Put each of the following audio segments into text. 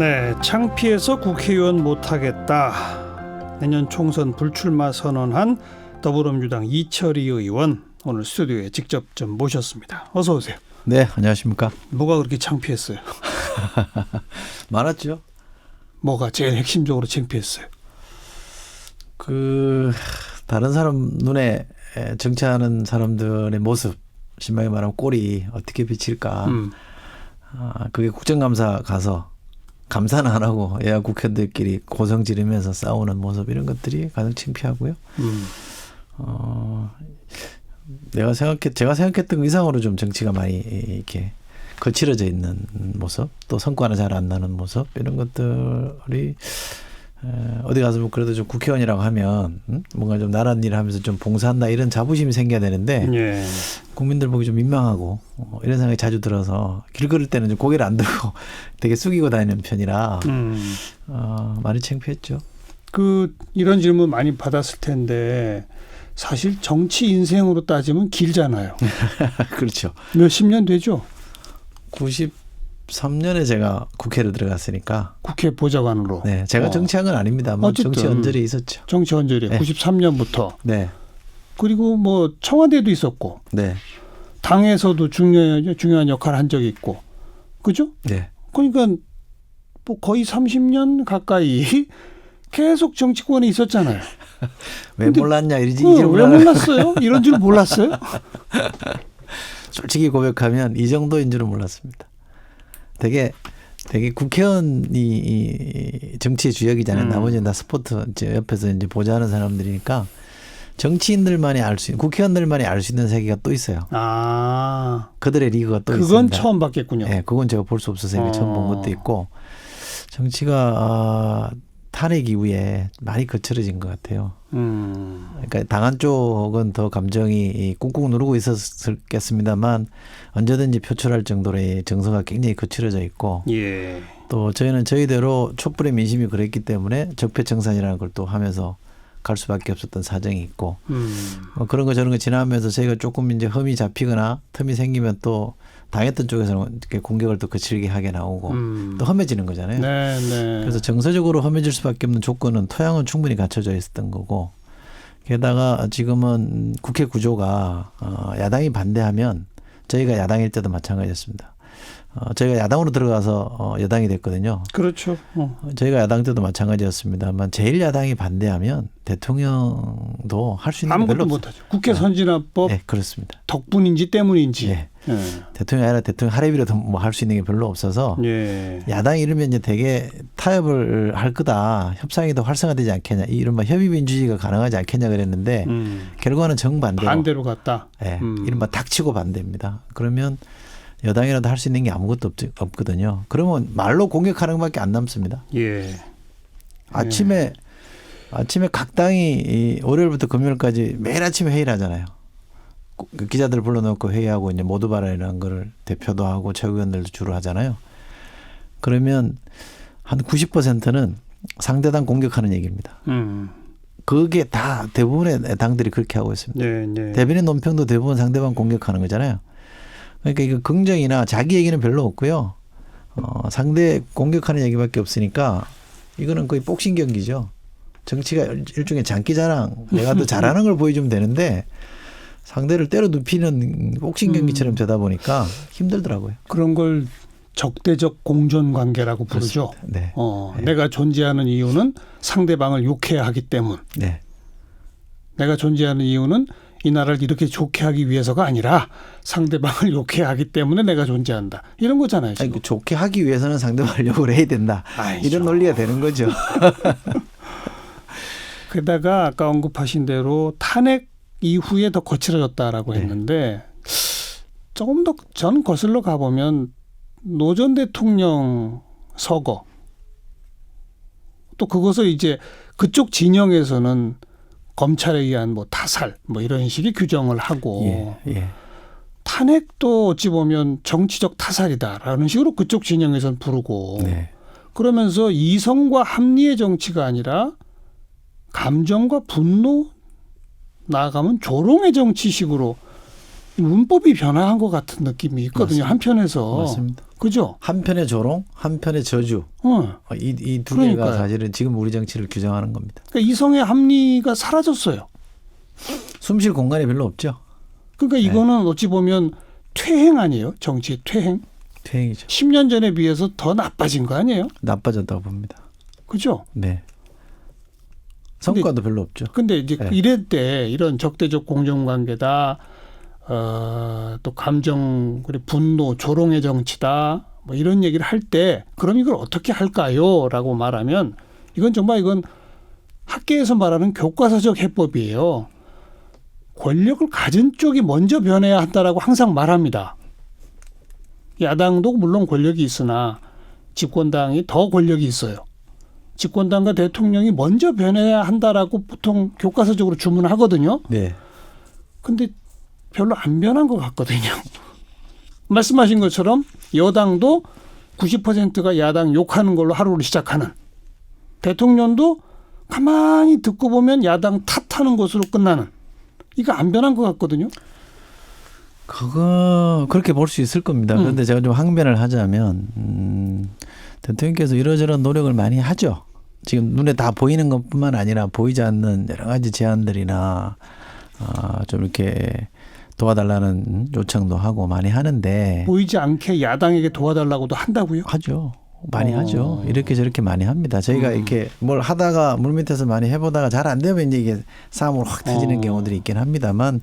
네, 창피해서 국회의원 못하겠다. 내년 총선 불출마 선언한 더불어민주당 이철희 의원 오늘 스튜디오에 직접 좀 모셨습니다. 어서 오세요. 네, 안녕하십니까. 뭐가 그렇게 창피했어요? 많았죠. 뭐가 제일 핵심적으로 창피했어요? 다른 사람 눈에 정치하는 사람들의 모습, 심하게 말하면 꼴이 어떻게 비칠까. 그게 국정감사 가서 감사는 안 하고 여야 국회의원들끼리 고성 지르면서 싸우는 모습, 이런 것들이 가장 창피하고요. 제가 생각했던 그 이상으로 좀 정치가 많이 이렇게 거칠어져 있는 모습, 또 성과는 잘 안 나는 모습, 이런 것들이 어디 가서 뭐 그래도 좀 국회의원이라고 하면 뭔가 좀 나란 일을 하면서 좀 봉사한다, 이런 자부심이 생겨야 되는데 예. 국민들 보기 좀 민망하고 이런 생각이 자주 들어서 길 걸을 때는 좀 고개를 안 들고 되게 숙이고 다니는 편이라 많이 창피했죠. 이런 질문 많이 받았을 텐데 사실 정치 인생으로 따지면 길잖아요. 그렇죠. 몇십 년 되죠? 93년에 제가 국회를 들어갔으니까. 국회 보좌관으로. 네, 제가 정치한 건 아닙니다만 정치 언저리 있었죠. 정치 언저리. 네. 93년부터. 네. 그리고 뭐 청와대도 있었고. 네. 당에서도 중요한 역할을 한 적이 있고. 그죠? 네. 그러니까 뭐 거의 30년 가까이 계속 정치권에 있었잖아요. 왜 몰랐냐 이러지. 왜 몰랐어요? 이런 줄 몰랐어요? 솔직히 고백하면 이 정도인 줄은 몰랐습니다. 되게 국회의원이 정치의 주역이잖아요. 나머지는 다 스포츠 이제 옆에서 이제 보좌하는 사람들이니까 정치인들만이 알 수 있는, 국회의원들만이 알 수 있는 세계가 또 있어요. 아, 그들의 리그가 또 있습니다. 그건 처음 봤겠군요. 네, 그건 제가 볼 수 없어서 처음 본 것도 있고, 정치가 탄핵 이후에 많이 거칠어진 것 같아요. 그러니까 당한 쪽은 더 감정이 꾹꾹 누르고 있었겠습니다만 언제든지 표출할 정도의 정서가 굉장히 거칠어져 있고, 예. 또 저희는 저희대로 촛불의 민심이 그랬기 때문에 적폐청산이라는 걸 또 하면서 갈 수밖에 없었던 사정이 있고, 그런 거 저런 거 지나면서 저희가 조금 이제 흠이 잡히거나 틈이 생기면 또 당했던 쪽에서는 이렇게 공격을 또 거칠게 하게 나오고 또 험해지는 거잖아요. 네, 네. 그래서 정서적으로 험해질 수밖에 없는 조건은 토양은 충분히 갖춰져 있었던 거고, 게다가 지금은 국회 구조가 야당이 반대하면 저희가 야당일 때도 마찬가지였습니다. 저희가 야당으로 들어가서 여당이 됐거든요. 그렇죠. 저희가 야당 때도 마찬가지였습니다만 제일 야당이 반대하면 대통령도 할 수 있는 게 별로 아무것도 못하죠. 국회 선진화법 네, 그렇습니다. 덕분인지 때문인지. 네. 예. 대통령이 아니라 대통령 하랩이라도 뭐 할 수 있는 게 별로 없어서 예. 야당이 이러면 이제 되게 타협을 할 거다, 협상이 더 활성화되지 않겠냐, 이른바 협의민주주의가 가능하지 않겠냐 그랬는데 결과는 정반대로 반대로 갔다. 네, 이른바 닥치고 반대입니다. 그러면 여당이라도 할 수 있는 게 아무것도 없거든요. 그러면 말로 공격하는 것밖에 안 남습니다. 예. 아침에 각 당이 월요일부터 금요일까지 매일 아침에 회의를 하잖아요. 기자들 불러놓고 회의하고 이제 모두 발언이라는 거를 대표도 하고 최고위원들도 주로 하잖아요. 그러면 한 90%는 상대당 공격하는 얘기입니다. 그게 다 대부분의 당들이 그렇게 하고 있습니다. 네, 네. 대변인 논평도 대부분 상대방 공격하는 거잖아요. 그러니까 이거 긍정이나 자기 얘기는 별로 없고요. 상대 공격하는 얘기밖에 없으니까 이거는 거의 복싱 경기죠. 정치가 일종의 장기자랑, 내가 더 잘하는 걸 보여주면 되는데 상대를 때려 눕히는 복싱 경기처럼 되다 보니까 힘들더라고요. 그런 걸 적대적 공존 관계라고 부르죠. 네. 네. 내가 존재하는 이유는 상대방을 욕해야 하기 때문. 네. 내가 존재하는 이유는 이 나라를 이렇게 좋게 하기 위해서가 아니라 상대방을 욕해야 하기 때문에 내가 존재한다. 이런 거잖아요. 지금. 아니, 좋게 하기 위해서는 상대방을 욕을 해야 된다. 아니죠. 이런 논리가 되는 거죠. 게다가 아까 언급하신 대로 탄핵 이후에 더 거칠어졌다라고 했는데 조금 더 전 거슬러 가보면 노 전 대통령 서거, 또 그것을 이제 그쪽 진영에서는 검찰에 의한 뭐 타살 뭐 이런 식의 규정을 하고 탄핵도 어찌 보면 정치적 타살이다라는 식으로 그쪽 진영에서는 부르고 그러면서 이성과 합리의 정치가 아니라 감정과 분노, 나아가면 조롱의 정치식으로 문법이 변화한 것 같은 느낌이 있거든요. 맞습니다. 한편에서. 맞습니다. 그죠? 한편의 조롱, 한편의 저주. 이 두 개가 그러니까요. 사실은 지금 우리 정치를 규정하는 겁니다. 그러니까 이성의 합리가 사라졌어요. 숨쉴 공간이 별로 없죠. 그러니까 이거는 어찌 보면 퇴행 아니에요? 정치의 퇴행? 퇴행이죠. 10년 전에 비해서 더 나빠진 거 아니에요? 나빠졌다고 봅니다. 그죠? 네. 성과도 별로 없죠. 근데 이제 네. 이럴 때 이런 적대적 공정관계다, 또 감정, 그리고 분노, 조롱의 정치다, 뭐 이런 얘기를 할 때 그럼 이걸 어떻게 할까요? 라고 말하면 이건 정말 이건 학계에서 말하는 교과서적 해법이에요. 권력을 가진 쪽이 먼저 변해야 한다라고 항상 말합니다. 야당도 물론 권력이 있으나 집권당이 더 권력이 있어요. 집권당과 대통령이 먼저 변해야 한다라고 보통 교과서적으로 주문하거든요. 네. 근데 별로 안 변한 것 같거든요. 말씀하신 것처럼 여당도 90%가 야당 욕하는 걸로 하루를 시작하는, 대통령도 가만히 듣고 보면 야당 탓하는 것으로 끝나는, 이거 안 변한 것 같거든요. 그거 그렇게 볼 수 있을 겁니다. 그런데 제가 좀 항변을 하자면 대통령께서 이러저런 노력을 많이 하죠. 지금 눈에 다 보이는 것뿐만 아니라 보이지 않는 여러 가지 제안들이나 좀 이렇게 도와달라는 요청도 하고 많이 하는데 보이지 않게 야당에게 도와달라고도 한다고요? 하죠. 많이 하죠. 이렇게 저렇게 많이 합니다. 저희가 이렇게 뭘 하다가 물밑에서 많이 해보다가 잘 안 되면 이제 이게 싸움으로 확 터지는 경우들이 있긴 합니다만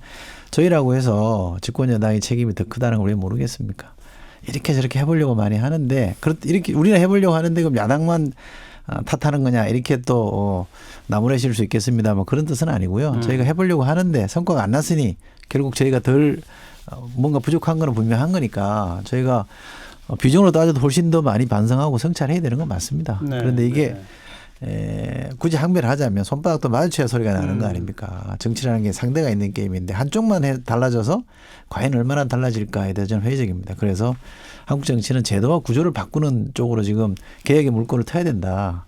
저희라고 해서 집권 여당의 책임이 더 크다는 걸 왜 모르겠습니까? 이렇게 저렇게 해보려고 많이 하는데 이렇게 우리는 해보려고 하는데 그럼 야당만 탓하는 거냐 이렇게 또 나무라실 수 있겠습니다. 뭐 그런 뜻은 아니고요. 저희가 해보려고 하는데 성과가 안 났으니 결국 저희가 덜 뭔가 부족한 거는 분명한 거니까 저희가 비중으로 따져도 훨씬 더 많이 반성하고 성찰해야 되는 건 맞습니다. 네, 그런데 이게 굳이 항변을 하자면 손바닥도 마주쳐야 소리가 나는 거 아닙니까? 정치라는 게 상대가 있는 게임인데 한쪽만 달라져서 과연 얼마나 달라질까에 대해서 저는 회의적입니다. 그래서 한국 정치는 제도와 구조를 바꾸는 쪽으로 지금 개혁의 물꼬를 터야 된다.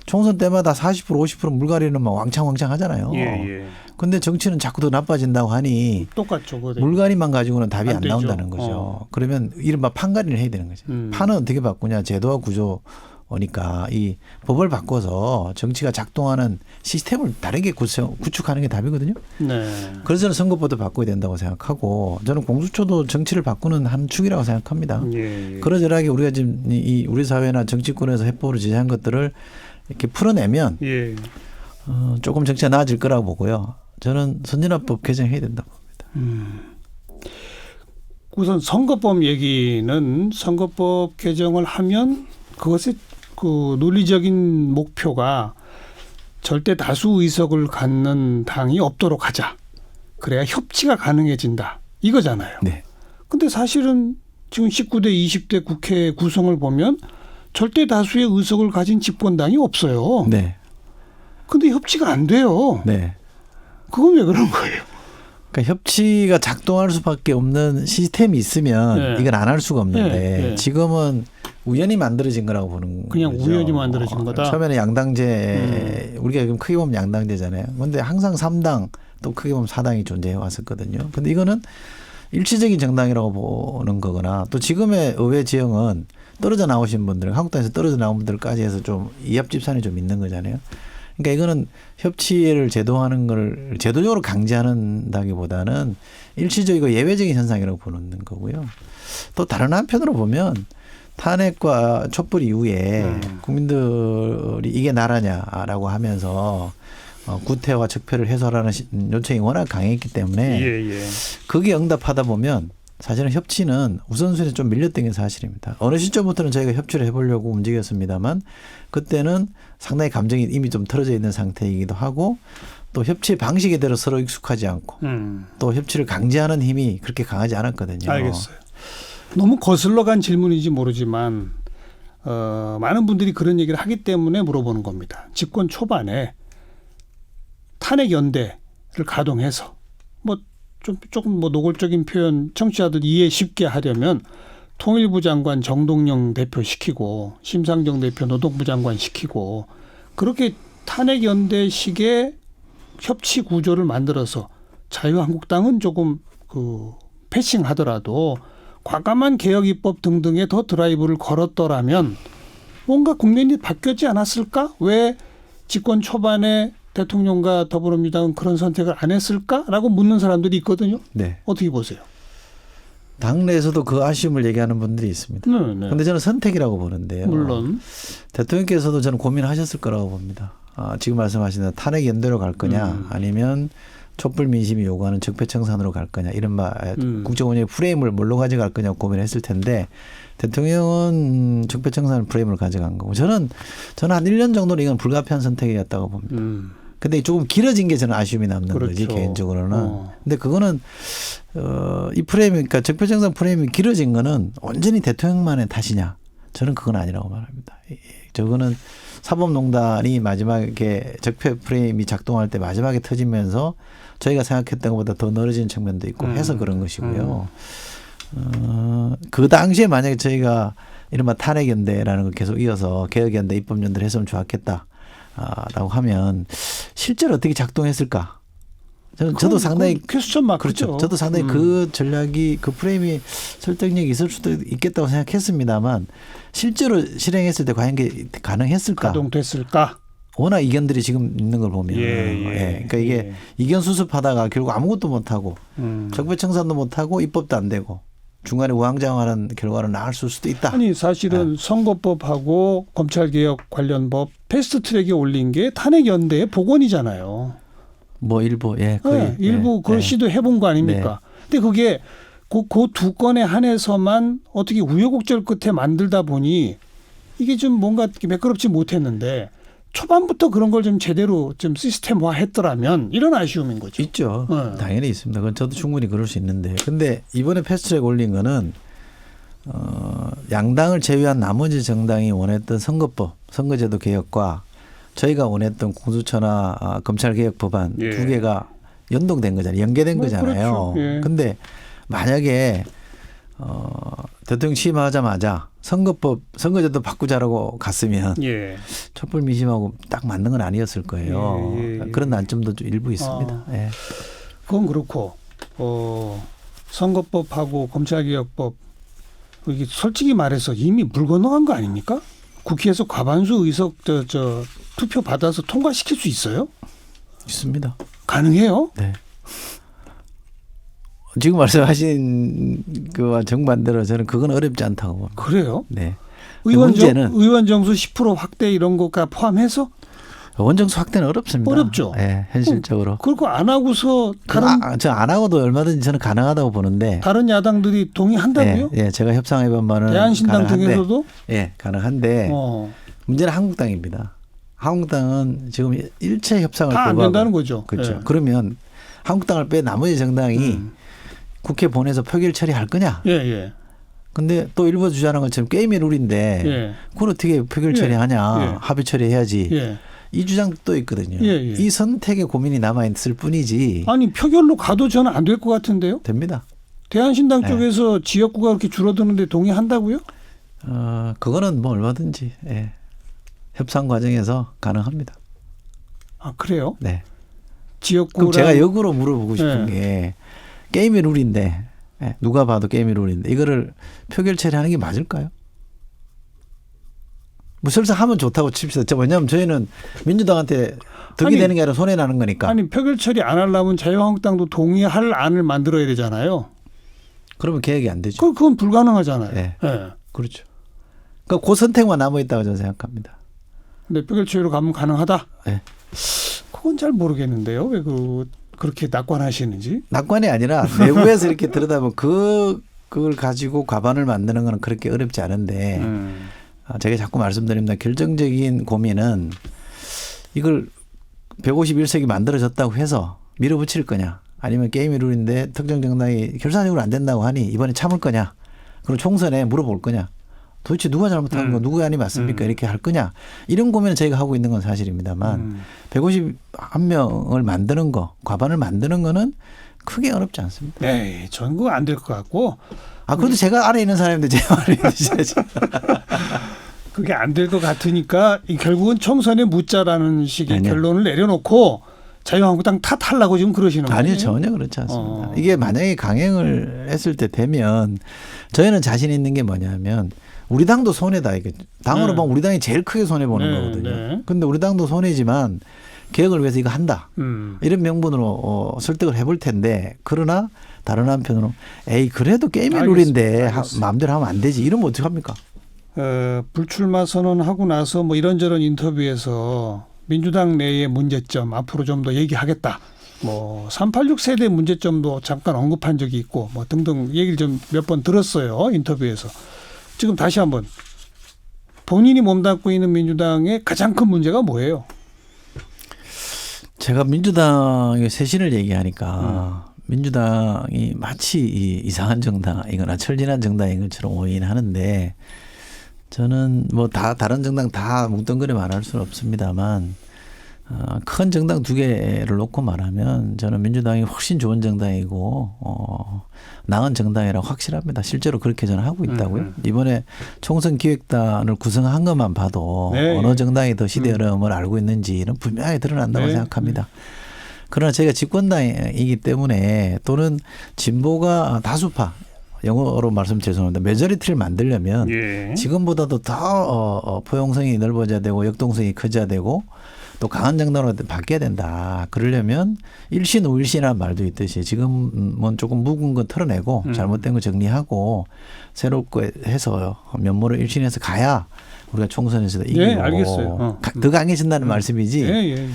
총선 때마다 40% 50% 물갈이는 막 왕창왕창 하잖아요. 그런데 정치는 자꾸 더 나빠진다고 하니 똑같죠. 물갈이만 가지고는 답이 안 되죠. 나온다는 거죠. 그러면 이른바 판갈이를 해야 되는 거죠. 판은 어떻게 바꾸냐. 제도와 구조니까 이 법을 바꿔서 정치가 작동하는 시스템을 다르게 구축하는 게 답이거든요. 네. 그래서 저는 선거법도 바꿔야 된다고 생각하고 저는 공수처도 정치를 바꾸는 한 축이라고 생각합니다. 그러저러하게 우리가 지금 우리 사회나 정치권에서 해법으로 제시한 것들을 이렇게 풀어내면 조금 정치가 나아질 거라고 보고요. 저는 선진화법 개정해야 된다고 봅니다. 우선 선거법 얘기는 선거법 개정을 하면 그것의 그 논리적인 목표가 절대 다수 의석을 갖는 당이 없도록 하자. 그래야 협치가 가능해진다. 이거잖아요. 네. 근데 사실은 지금 19대 20대 국회 구성을 보면 절대 다수의 의석을 가진 집권당이 없어요. 네. 근데 협치가 안 돼요. 네. 그건 왜 그런 거예요? 그러니까 협치가 작동할 수밖에 없는 시스템이 있으면 이건 안 할 수가 없는데 지금은 우연히 만들어진 거라고 보는 그냥 거죠. 우연히 만들어진 거다. 처음에는 양당제 우리가 지금 크게 보면 양당제잖아요. 그런데 항상 3당 또 크게 보면 4당이 존재해 왔었거든요. 그런데 이거는 일치적인 정당이라고 보는 거거나 또 지금의 의회 지형은 떨어져 나오신 분들, 한국당에서 떨어져 나온 분들까지 해서 좀 이합집산이 좀 있는 거잖아요. 그러니까 이거는 협치를 제도하는 걸 제도적으로 강제하는다기보다는 일시적이고 예외적인 현상이라고 보는 거고요. 또 다른 한편으로 보면 탄핵과 촛불 이후에 국민들이 이게 나라냐라고 하면서 구태와 적폐를 해소하라는 요청이 워낙 강했기 때문에 거기에 응답하다 보면 사실은 협치는 우선순위에 좀 밀렸던 게 사실입니다. 어느 시점부터는 저희가 협치를 해보려고 움직였습니다만 그때는 상당히 감정이 이미 좀 틀어져 있는 상태이기도 하고 또 협치 방식에 대해서 서로 익숙하지 않고 또 협치를 강제하는 힘이 그렇게 강하지 않았거든요. 알겠어요. 너무 거슬러 간 질문인지 모르지만 많은 분들이 그런 얘기를 하기 때문에 물어보는 겁니다. 집권 초반에 탄핵 연대를 가동해서 조금 노골적인 표현 청취자들 이해 쉽게 하려면 통일부 장관 정동영 대표 시키고 심상정 대표 노동부 장관 시키고 그렇게 탄핵 연대식의 협치 구조를 만들어서 자유한국당은 조금 패싱하더라도 과감한 개혁 입법 등등에 더 드라이브를 걸었더라면 뭔가 국면이 바뀌었지 않았을까? 왜 집권 초반에 대통령과 더불어민주당은 그런 선택을 안 했을까라고 묻는 사람들이 있거든요. 네. 어떻게 보세요? 당내에서도 그 아쉬움을 얘기하는 분들이 있습니다. 네. 그런데 저는 선택이라고 보는데요. 물론. 대통령께서도 저는 고민하셨을 거라고 봅니다. 지금 말씀하신 대로 탄핵 연대로 갈 거냐 아니면 촛불 민심이 요구하는 적폐청산으로 갈 거냐 이른바 국정운영의 프레임을 뭘로 가져갈 거냐 고민했을 텐데 대통령은 적폐청산 프레임을 가져간 거고 저는 한 1년 정도는 이건 불가피한 선택이었다고 봅니다. 근데 조금 길어진 게 저는 아쉬움이 남는 그렇죠. 거지 개인적으로는. 근데 그거는 이 프레임 그러니까 적폐청산 프레임이 길어진 거는 온전히 대통령만의 탓이냐? 저는 그건 아니라고 말합니다. 저거는 사법농단이 마지막에 적폐 프레임이 작동할 때 마지막에 터지면서 저희가 생각했던 것보다 더 넓어진 측면도 있고 해서 그런 것이고요. 그 당시에 만약에 저희가 이른바 탄핵연대라는 걸 계속 이어서 개혁연대 입법연대를 했으면 좋았겠다. 라고 하면 실제로 어떻게 작동했을까? 저도 상당히 퀘스천 마크죠. 그렇죠. 저도 상당히 그 전략이 그 프레임이 설득력이 있을 수도 있겠다고 생각했습니다만 실제로 실행했을 때 과연 게 가능했을까? 가동됐을까? 워낙 이견들이 지금 있는 걸 보면 그러니까 이게 이견 수습하다가 결국 아무것도 못하고 적폐청산도 못하고 입법도 안 되고 중간에 우왕좌왕하는 결과를 낳을 수도 있다. 아니 사실은 선거법하고 검찰개혁 관련 법 패스트트랙에 올린 게 탄핵연대의 복원이잖아요. 뭐 일부 거의 일부 그걸 시도해본 거 아닙니까? 근데 그게 그 두 건에 한해서만 어떻게 우여곡절 끝에 만들다 보니 이게 좀 뭔가 매끄럽지 못했는데 초반부터 그런 걸 좀 제대로 좀 시스템화했더라면 이런 아쉬움인 거죠. 있죠. 당연히 있습니다. 그건 저도 충분히 그럴 수 있는데. 근데 이번에 패스트트랙 올린 거는 양당을 제외한 나머지 정당이 원했던 선거법, 선거제도 개혁과 저희가 원했던 공수처나 검찰개혁 법안 두 개가 연동된 거잖아요. 연계된 거잖아요. 그렇죠. 근데 만약에 대통령 취임하자마자 선거제도 바꾸자라고 갔으면 촛불 민심하고 딱 맞는 건 아니었을 거예요. 그런 난점도 좀 일부 있습니다. 그건 그렇고 선거법하고 검찰개혁법 이게 솔직히 말해서 이미 물 건너간 거 아닙니까? 국회에서 과반수 의석 투표 받아서 통과시킬 수 있어요? 있습니다. 가능해요? 네. 지금 말씀하신 그와 정반대로 저는 그건 어렵지 않다고 봅니다. 그래요? 네. 의원 정수 10% 확대 이런 것과 포함해서 원정수 확대는 어렵습니다. 어렵죠. 네, 현실적으로. 그리고 안 하고서 저 안 하고도 얼마든지 저는 가능하다고 보는데. 다른 야당들이 동의한다고요? 예, 제가 협상해본 바는 대한신당 등에서도? 예, 가능한데 문제는 한국당입니다. 한국당은 지금 일체 협상을 다 안 된다는 거죠. 그렇죠. 예. 그러면 한국당을 빼 나머지 정당이 국회 보내서 표결 처리할 거냐? 근데 또 일부 주장하는 것처럼 게임의 룰인데 그걸 어떻게 표결 처리하냐? 합의 처리해야지. 이 주장도 있거든요. 이 선택의 고민이 남아있을 뿐이지. 아니 표결로 가도 저는 안 될 것 같은데요. 됩니다. 대한신당 쪽에서 지역구가 그렇게 줄어드는데 동의한다고요? 그거는 뭐 얼마든지 협상 과정에서 가능합니다. 아 그래요? 네. 지역구 그럼 제가 역으로 물어보고 싶은 게 게임의 룰인데 누가 봐도 게임의 룰인데 이거를 표결 처리하는 게 맞을까요? 뭐 설사 하면 좋다고 칩시다. 왜냐하면 저희는 민주당한테 득이 되는 게 아니라 손해 나는 거니까. 아니 표결 처리 안 하려면 자유한국당도 동의할 안을 만들어야 되잖아요. 그러면 개혁이 안 되죠. 그건 불가능하잖아요. 네. 그렇죠. 그러니까 그 선택만 남아 있다고 저는 생각합니다. 근데 표결 처리로 가면 가능하다? 네. 그건 잘 모르겠는데요. 왜 그렇게 낙관하시는지. 낙관이 아니라 내부에서 이렇게 들여다보면 그걸 가지고 과반을 만드는 건 그렇게 어렵지 않은데 제가 자꾸 말씀드립니다. 결정적인 고민은 이걸 151석이 만들어졌다고 해서 밀어붙일 거냐 아니면 게임의 룰인데 특정 정당이 결사적으로 안 된다고 하니 이번에 참을 거냐 그리고 총선에 물어볼 거냐 도대체 누가 잘못한 거 누구의 안이 맞습니까 이렇게 할 거냐 이런 고민을 저희가 하고 있는 건 사실입니다만 151명을 만드는 거 과반을 만드는 거는 크게 어렵지 않습니다. 네, 전 그거 안 될 것 같고. 그래도 제가 안에 있는 사람인데 제 말을 해주셔야죠. 그게 안 될 것 같으니까 결국은 총선에 묻자라는 식의 아니요. 결론을 내려놓고 자유한국당 탓하려고 지금 그러시는 거예요? 아니요, 전혀 그렇지 않습니다. 이게 만약에 강행을 했을 때 되면 저희는 자신 있는 게 뭐냐면 우리 당도 손해다. 이게 당으로 네. 보면 우리 당이 제일 크게 손해 보는 네, 거거든요. 네. 근데 우리 당도 손해지만 개혁을 위해서 이거 한다. 이런 명분으로 설득을 해볼 텐데 그러나 다른 한편으로 에이 그래도 게임의 룰인데 마음대로 하면 안 되지. 이러면 어떡합니까? 불출마 선언하고 나서 뭐 이런저런 인터뷰에서 민주당 내의 문제점 앞으로 좀 더 얘기하겠다. 뭐 386 세대 문제점도 잠깐 언급한 적이 있고 뭐 등등 얘기를 좀 몇 번 들었어요. 인터뷰에서. 지금 다시 한번 본인이 몸담고 있는 민주당의 가장 큰 문제가 뭐예요? 제가 민주당의 쇄신을 얘기하니까 민주당이 마치 이상한 정당이거나 철진한 정당인 것처럼 오인하는데 저는 뭐 다 다른 정당 다 뭉뚱그려 말할 수는 없습니다만 큰 정당 두 개를 놓고 말하면 저는 민주당이 훨씬 좋은 정당이고 나은 정당이라고 확실합니다. 실제로 그렇게 저는 하고 있다고요. 이번에 총선 기획단을 구성한 것만 봐도 네. 어느 정당이 더 시대 흐름을 알고 있는지는 분명히 드러난다고 네. 생각합니다. 그러나 저희가 집권당이기 때문에 또는 진보가 다수파 영어로 말씀 죄송합니다. 메저리티를 만들려면 예. 지금보다도 더 포용성이 넓어져야 되고 역동성이 커져야 되고 또 강한 정당으로 바뀌어야 된다. 그러려면 일신 우일신이라는 말도 있듯이 지금은 조금 묵은 거 털어내고 잘못된 거 정리하고 새롭게 해서 면모를 일신해서 가야 우리가 총선에서도 이기고 네, 알겠어요. 더 강해진다는 말씀이지. 예, 예.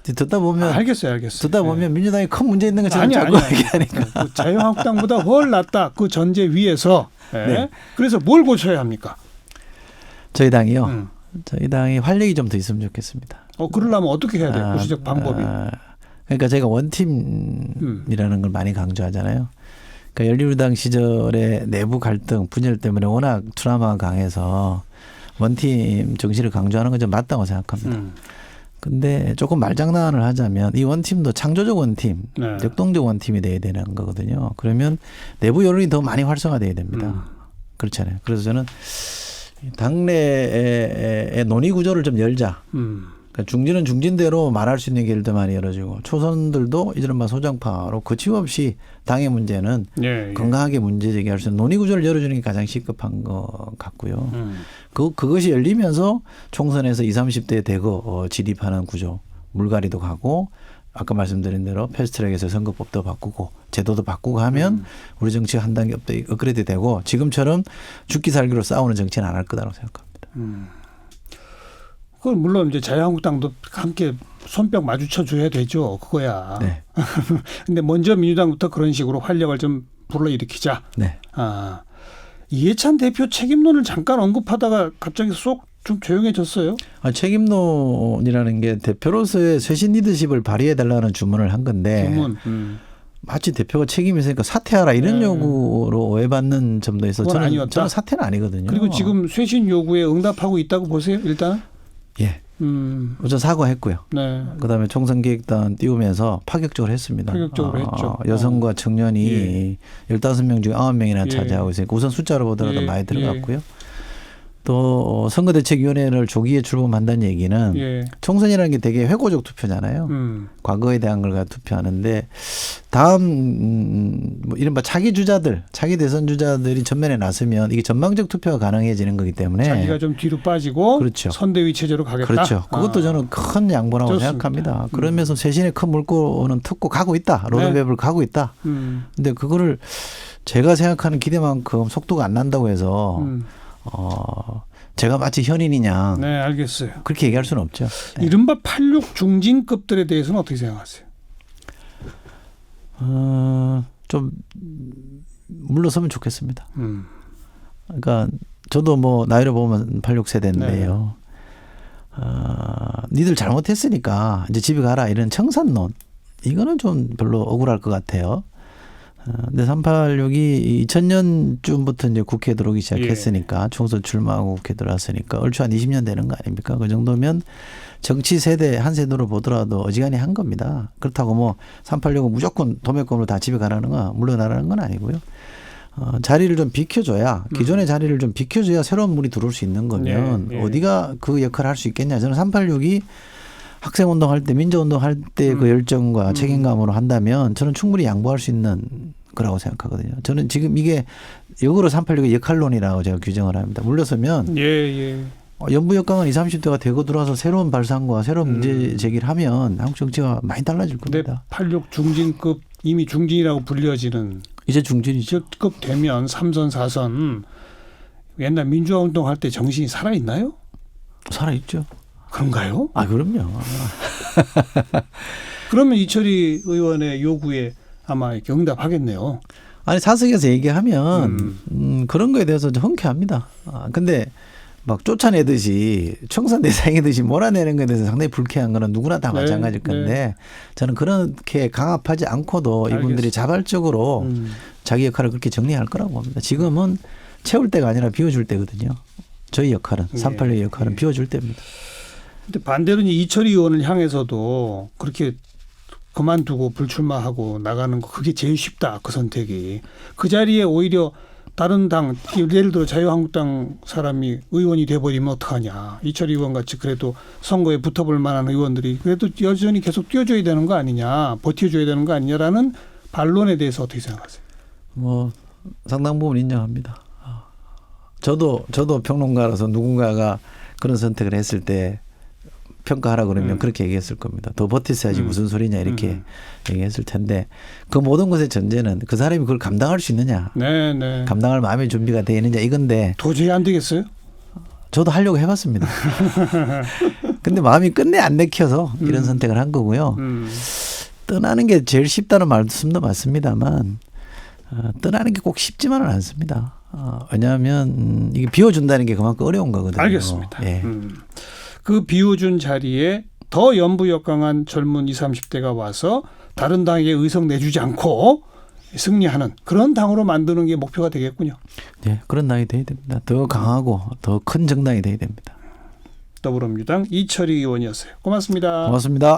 듣다 보면 알겠어요. 듣다 보면 민주당이 큰 문제 있는 것처럼 아니, 자꾸 아니. 얘기하니까. 그 자유한국당보다 훨 낫다. 그 전제 위에서. 예. 네. 그래서 뭘 고쳐야 합니까? 저희 당이요. 저희 당이 활력이 좀 더 있으면 좋겠습니다. 그러려면 어떻게 해야 돼요? 구체적 방법이. 그러니까 제가 원팀이라는 걸 많이 강조하잖아요. 그러니까 열린우리당 시절에 내부 갈등, 분열 때문에 워낙 트라우마가 강해서 원팀 정신을 강조하는 건 좀 맞다고 생각합니다. 근데 조금 말장난을 하자면 이 원팀도 창조적 원팀, 네. 역동적 원팀이 돼야 되는 거거든요. 그러면 내부 여론이 더 많이 활성화돼야 됩니다. 그렇잖아요. 그래서 저는 당내의 논의 구조를 좀 열자. 그러니까 중진은 중진대로 말할 수 있는 길도 많이 열어주고 초선들도 이른바 소장파로 거침없이 당의 문제는 예. 건강하게 문제 제기할 수 있는 논의 구조를 열어주는 게 가장 시급한 것 같고요. 그것이 열리면서 총선에서 20, 30대 대거 진입하는 구조, 물갈이도 가고 아까 말씀드린 대로 패스트트랙에서 선거법도 바꾸고 제도도 바꾸고 하면 우리 정치가 한 단계 업그레이드 되고 지금처럼 죽기 살기로 싸우는 정치는 안 할 거라고 생각합니다. 그건 물론 이제 자유한국당도 함께 손뼉 마주쳐 줘야 되죠. 그거야. 네. 근데 먼저 민주당부터 그런 식으로 활력을 좀 불러일으키자. 네. 이해찬 대표 책임론을 잠깐 언급하다가 갑자기 쏙 좀 조용해졌어요. 책임론이라는 게 대표로서의 쇄신 리더십을 발휘해 달라는 주문을 한 건데 주문. 마치 대표가 책임이 있으니까 사퇴하라 이런 요구로 오해받는 점도 있어서 저는 사퇴는 아니거든요. 그리고 지금 쇄신 요구에 응답하고 있다고 보세요. 일단. 예. 우선 사과했고요. 네. 그다음에 총선기획단 띄우면서 파격적으로 했습니다. 파격적으로 했죠. 여성과 청년이 15명 중에 9명이나 차지하고 있으니까 우선 숫자로 보더라도 많이 들어갔고요. 또 선거대책위원회를 조기에 출범한다는 얘기는 총선이라는 게 되게 회고적 투표잖아요. 과거에 대한 걸 가지고 투표하는데 다음 뭐 이른바 차기 주자들, 차기 대선 주자들이 전면에 나서면 이게 전망적 투표가 가능해지는 거기 때문에 자기가 좀 뒤로 빠지고 그렇죠. 선대위 체제로 가겠다. 그렇죠. 그것도 저는 큰 양보라고 생각합니다. 그러면서 쇄신의 큰 물꼬는 텄고 가고 있다. 로드맵을 가고 있다. 근데 그거를 제가 생각하는 기대만큼 속도가 안 난다고 해서 제가 마치 현인이냐. 네, 알겠어요. 그렇게 얘기할 수는 없죠. 네. 이른바 86 중진급들에 대해서는 어떻게 생각하세요? 좀 물러서면 좋겠습니다. 그러니까 저도 뭐 나이를 보면 86 세대인데요. 니들 잘못했으니까 이제 집에 가라 이런 청산론 이거는 좀 별로 억울할 것 같아요. 근데 386이 2000년쯤부터 이제 국회에 들어오기 시작했으니까 총선 출마하고 국회에 들어왔으니까 얼추 한 20년 되는 거 아닙니까? 그 정도면 정치 세대 한 세대로 보더라도 어지간히 한 겁니다. 그렇다고 뭐 386은 무조건 도매금으로 다 집에 가라는 거 물러나라는 건 아니고요. 자리를 좀 비켜줘야 기존의 자리를 좀 비켜줘야 새로운 물이 들어올 수 있는 거면 어디가 그 역할을 할 수 있겠냐. 저는 386이 학생 운동할 때 민주 운동할 때 그 열정과 책임감으로 한다면 저는 충분히 양보할 수 있는 거라고 생각하거든요. 저는 지금 이게 역으로 386의 역할론이라고 제가 규정을 합니다. 물러서면 예. 연부 역강은 20, 30대가 되고 들어와서 새로운 발상과 새로운 문제 제기를 하면 한국 정치가 많이 달라질 겁니다. 86 중진급 이미 중진이라고 불려지는 이제 중진이죠. 급 되면 3선 4선 옛날 민주화 운동할 때 정신이 살아있나요? 살아있죠. 그런가요? 아 그럼요. 그러면 이철희 의원의 요구에 아마 이렇게 응답하겠네요. 아니 사석에서 얘기하면 그런 거에 대해서 좀 흔쾌합니다. 근데 막 쫓아내듯이 청산대상이듯이 몰아내는 거에 대해서 상당히 불쾌한 거는 누구나 다 마찬가지일 건데 저는 그렇게 강압하지 않고도 이분들이 자발적으로 자기 역할을 그렇게 정리할 거라고 봅니다. 지금은 채울 때가 아니라 비워줄 때거든요. 저희 역할은 386의 역할은 비워줄 때입니다. 근데 반대로 이철희 의원을 향해서도 그렇게 그만두고 불출마하고 나가는 거 그게 제일 쉽다. 그 선택이. 그 자리에 오히려 다른 당 예를 들어 자유한국당 사람이 의원이 돼버리면 어떡하냐. 이철희 의원 같이 그래도 선거에 붙어볼 만한 의원들이 그래도 여전히 계속 뛰어줘야 되는 거 아니냐. 버텨줘야 되는 거 아니냐라는 반론에 대해서 어떻게 생각하세요? 뭐 상당 부분 인정합니다. 저도 평론가로서 누군가가 그런 선택을 했을 때 평가하라 그러면 그렇게 얘기했을 겁니다. 더 버티셔야지 무슨 소리냐 이렇게 얘기했을 텐데 그 모든 것의 전제는 그 사람이 그걸 감당할 수 있느냐. 네. 감당할 마음의 준비가 돼 있느냐 이건데 도저히 안 되겠어요? 저도 하려고 해봤습니다. 근데 마음이 끝내 안 내켜서 이런 선택을 한 거고요. 떠나는 게 제일 쉽다는 말씀도 맞습니다만 떠나는 게 꼭 쉽지만은 않습니다. 왜냐하면 이게 비워준다는 게 그만큼 어려운 거거든요. 알겠습니다. 예. 그 비워준 자리에 더 연부역강한 젊은 20, 30대가 와서 다른 당에게 의석 내주지 않고 승리하는 그런 당으로 만드는 게 목표가 되겠군요. 네, 그런 당이 돼야 됩니다. 더 강하고 더 큰 정당이 돼야 됩니다. 더불어민주당 이철희 의원이었어요. 고맙습니다. 고맙습니다.